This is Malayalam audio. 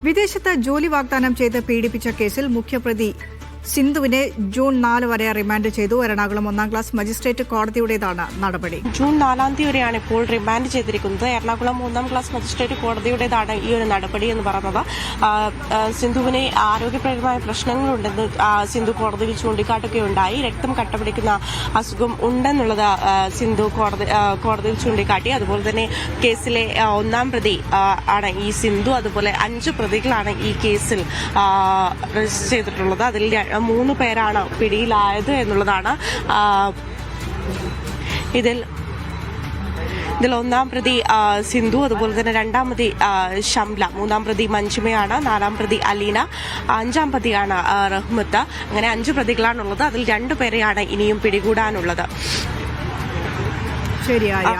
വിദേശത്ത് ജോലി വാഗ്ദാനം ചെയ്ത് പീഡിപ്പിച്ച കേസിൽ മുഖ്യപ്രതി സിന്ധുവിനെ ജൂൺ 4 വരെ റിമാൻഡ് ചെയ്തു. എറണാകുളം 1-ാം ക്ലാസ് മജിസ്ട്രേറ്റ് കോടതിയുടേതാണ് നടപടി. ജൂൺ 4 വരെയാണ് ഇപ്പോൾ റിമാൻഡ് ചെയ്തിരിക്കുന്നത്. എറണാകുളം 1-ാം ക്ലാസ് മജിസ്ട്രേറ്റ് കോടതിയുടേതാണ് ഈ ഒരു നടപടി എന്ന് പറയുന്നത്. സിന്ധുവിന് ആരോഗ്യപരമായ പ്രശ്നങ്ങളുണ്ടെന്ന് സിന്ധു കോടതിയിൽ ചൂണ്ടിക്കാട്ടുകയുണ്ടായി. രക്തം കട്ടപിടിക്കുന്ന അസുഖം ഉണ്ടെന്നുള്ളത് സിന്ധു കോടതിയിൽ ചൂണ്ടിക്കാട്ടി. അതുപോലെ തന്നെ കേസിലെ 1-ാം പ്രതി ആണ് ഈ സിന്ധു. അതുപോലെ 5 പ്രതികളാണ് ഈ കേസിൽ രജിസ്റ്റർ ചെയ്തിട്ടുള്ളത്. അതിൽ 3 പേരാണ് പിടിയിലായത് എന്നുള്ളതാണ്. ഇതിൽ 1-ാം പ്രതി സിന്ധു, അതുപോലെ തന്നെ 2-ാം പ്രതി ഷംല, 3-ാം പ്രതി മഞ്ജുമയാണ്, 4-ാം പ്രതി അലീന, 5-ാം പ്രതിയാണ് റഹ്മത്ത്. അങ്ങനെ 5 പ്രതികളാണുള്ളത്. അതിൽ 2 പേരെയാണ് ഇനിയും പിടികൂടാനുള്ളത്. ശരിയായ